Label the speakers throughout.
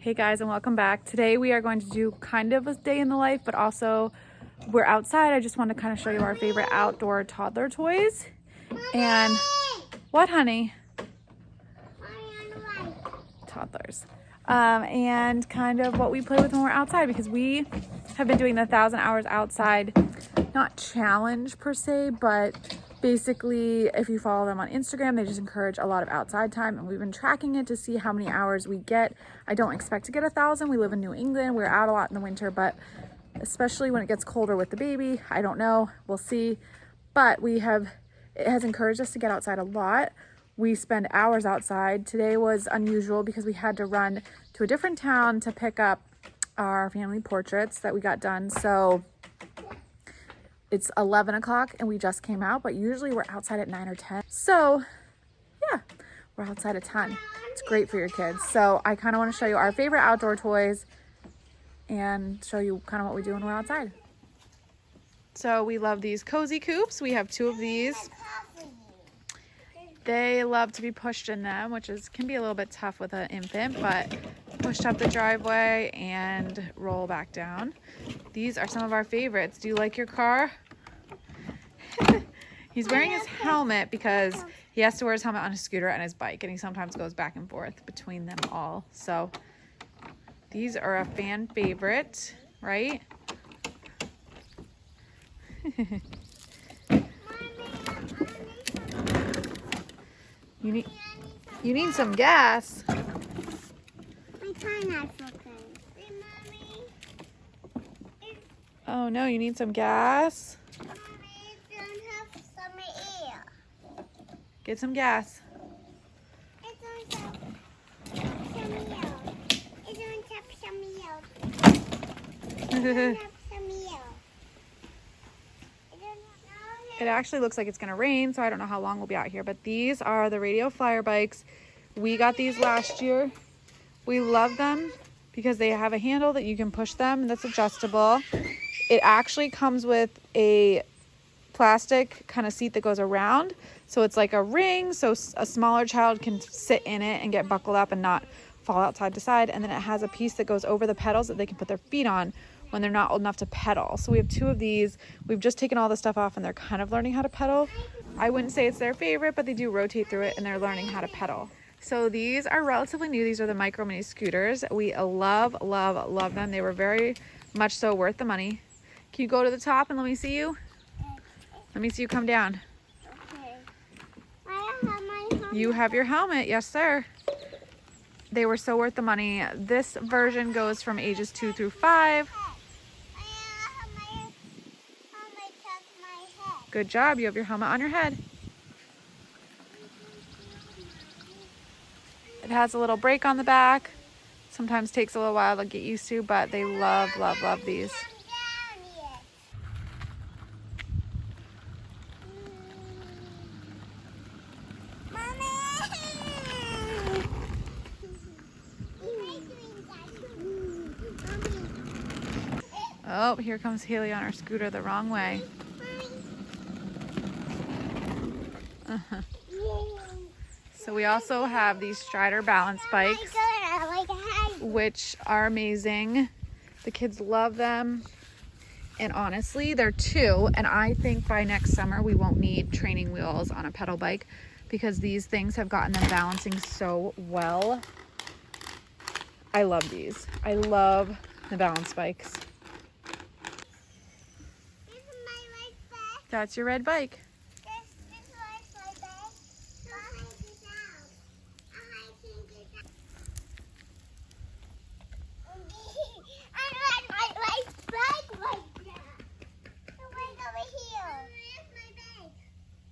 Speaker 1: Hey guys, and welcome back. Today we are going to do kind of a day in the life, but also we're outside. I just want to kind of show you our favorite outdoor toddler toys. And what, honey? Toddlers. And kind of what we play with when we're outside, because we have been doing the 1,000 hours outside, not challenge per se, but basically if you follow them on Instagram, they just encourage a lot of outside time, and we've been tracking it to see how many hours we get. I don't expect to get 1,000. We live in New England. We're out a lot in the winter, but especially when it gets colder with the baby, I don't know, we'll see. But it has encouraged us to get outside a lot. We spend hours outside. Today was unusual because we had to run to a different town to pick up our family portraits that we got done. So it's 11 o'clock and we just came out, but usually we're outside at 9 or 10. So yeah, we're outside at 10. It's great for your kids. So I kind of want to show you our favorite outdoor toys and show you kind of what we do when we're outside. So we love these cozy Coops. We have 2 of these. They love to be pushed in them, which can be a little bit tough with an infant, but pushed up the driveway and roll back down. These are some of our favorites. Do you like your car? He's wearing his helmet because he has to wear his helmet on his scooter and his bike, and he sometimes goes back and forth between them all. So these are a fan favorite, right? You need some gas.
Speaker 2: My pineapple thing.
Speaker 1: Oh no, you need some gas?
Speaker 2: Mommy, don't have some air.
Speaker 1: Get some gas.
Speaker 2: I don't have some air. I don't have some air. I don't have some air.
Speaker 1: It actually looks like it's gonna rain, so I don't know how long we'll be out here, but these are the radio flyer bikes. We got these last year. We love them because they have a handle that you can push them that's adjustable. It actually comes with a plastic kind of seat that goes around, so it's like a ring, so a smaller child can sit in it and get buckled up and not fall out side to side. And then it has a piece that goes over the pedals that they can put their feet on when they're not old enough to pedal. So we have 2 of these. We've just taken all the stuff off and they're kind of learning how to pedal. I wouldn't say it's their favorite, but they do rotate through it and they're learning how to pedal. So these are relatively new. These are the micro mini scooters. We love, love, love them. They were very much so worth the money. Can you go to the top and let me see you? Let me see you come down.
Speaker 2: Okay. I have my helmet.
Speaker 1: You have your helmet, yes sir. They were so worth the money. This version goes from ages 2 through 5. Good job, you have your helmet on your head. It has a little brake on the back. Sometimes takes a little while to get used to, but they love, love, love these. Oh, here comes Haley on her scooter the wrong way. So we also have these Strider balance bikes, which are amazing. The kids love them. And honestly, they're 2. And I think by next summer, we won't need training wheels on a pedal bike because these things have gotten them balancing so well. I love these. I love the balance bikes. That's your red bike.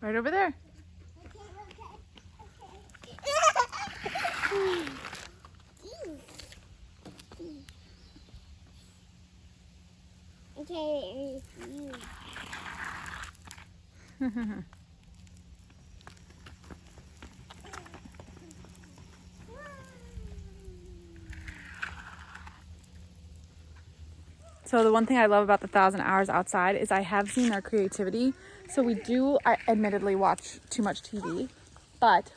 Speaker 1: Right over there.
Speaker 2: Okay.
Speaker 1: So the one thing I love about the 1,000 hours outside is I have seen their creativity. So I admittedly watch too much TV, but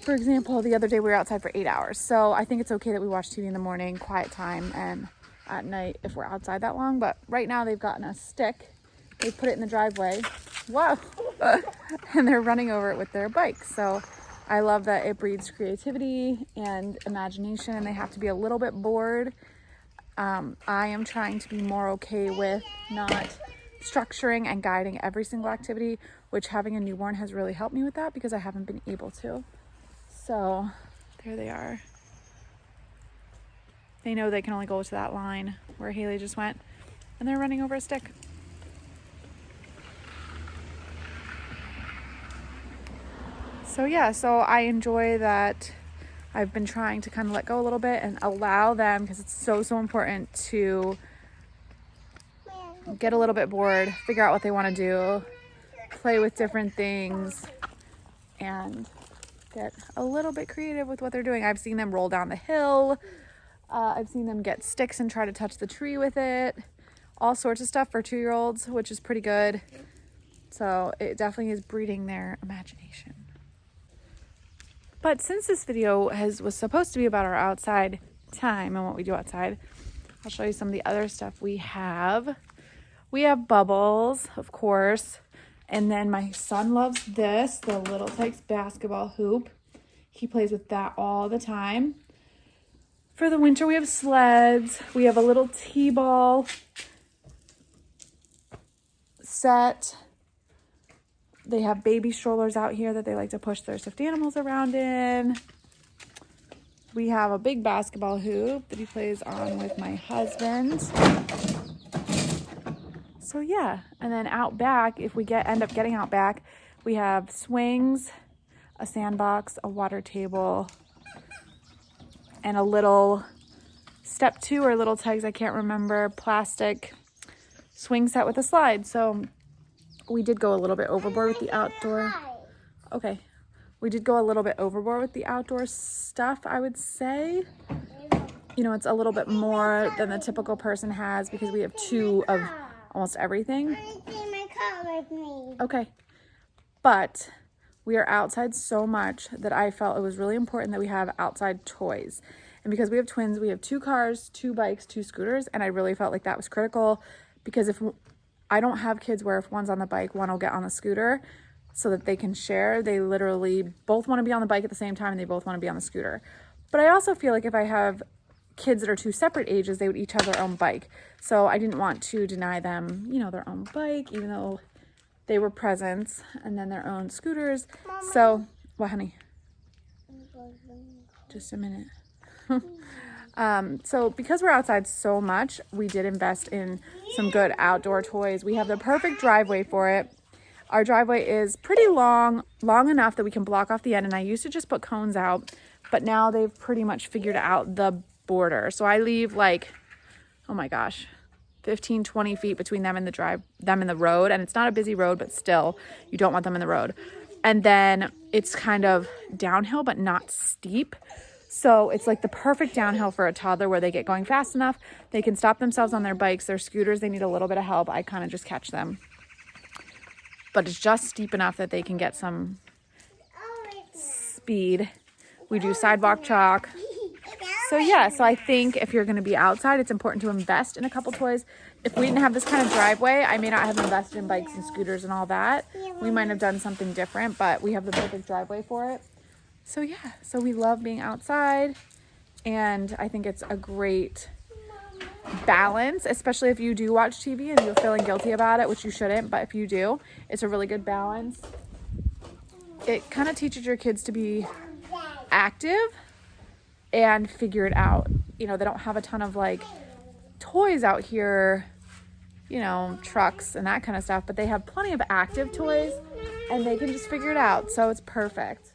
Speaker 1: for example, the other day we were outside for 8 hours. So I think it's okay that we watch TV in the morning, quiet time, and at night if we're outside that long. But right now they've gotten a stick. They put it in the driveway. Whoa. And they're running over it with their bike. So I love that it breeds creativity and imagination, and they have to be a little bit bored. I am trying to be more okay with not structuring and guiding every single activity, which having a newborn has really helped me with that because I haven't been able to. So there they are. They know they can only go to that line where Haley just went, and they're running over a stick. So yeah, so I enjoy that. I've been trying to kind of let go a little bit and allow them, because it's so important to get a little bit bored, figure out what they want to do, play with different things, and get a little bit creative with what they're doing. I've seen them roll down the hill. I've seen them get sticks and try to touch the tree with it. All sorts of stuff for 2-year-olds, which is pretty good. So it definitely is breeding their imagination. But since this video was supposed to be about our outside time and what we do outside, I'll show you some of the other stuff we have. We have bubbles, of course. And then my son loves this, the Little Tikes basketball hoop. He plays with that all the time. For the winter, we have sleds. We have a little T-ball set. They have baby strollers out here that they like to push their stuffed animals around in. We have a big basketball hoop that he plays on with my husband. So yeah, and then out back, if we end up getting out back, we have swings, a sandbox, a water table, and a little step 2 or Little Tikes, I can't remember, plastic swing set with a slide. So we did go a little bit overboard with the outdoor. Okay, we did go a little bit overboard with the outdoor stuff, I would say. You know, it's a little bit more than the typical person has because we have 2 of almost everything. Okay, but we are outside so much that I felt it was really important that we have outside toys. And because we have twins, we have 2 cars, 2 bikes, 2 scooters, and I really felt like that was critical, because if I don't have kids where if one's on the bike, one will get on the scooter so that they can share. They literally both want to be on the bike at the same time, and they both want to be on the scooter. But I also feel like if I have kids that are 2 separate ages, they would each have their own bike. So I didn't want to deny them, you know, their own bike, even though they were presents, and then their own scooters. Mama. So, what, honey? Just a minute. So because we're outside so much, we did invest in some good outdoor toys. We have the perfect driveway for it. Our driveway is pretty long enough that we can block off the end. And I used to just put cones out, but now they've pretty much figured out the border. So I leave like, oh my gosh, 15, 20 feet between them and the road. And it's not a busy road, but still, you don't want them in the road. And then it's kind of downhill, but not steep. So it's like the perfect downhill for a toddler where they get going fast enough. They can stop themselves on their bikes, their scooters. They need a little bit of help. I kind of just catch them. But it's just steep enough that they can get some speed. We do sidewalk chalk. So yeah, so I think if you're going to be outside, it's important to invest in a couple toys. If we didn't have this kind of driveway, I may not have invested in bikes and scooters and all that. We might have done something different, but we have the perfect driveway for it. So yeah, so we love being outside, and I think it's a great balance, especially if you do watch TV and you're feeling guilty about it, which you shouldn't, but if you do, it's a really good balance. It kind of teaches your kids to be active and figure it out. You know, they don't have a ton of like toys out here, you know, trucks and that kind of stuff, but they have plenty of active toys and they can just figure it out. So it's perfect.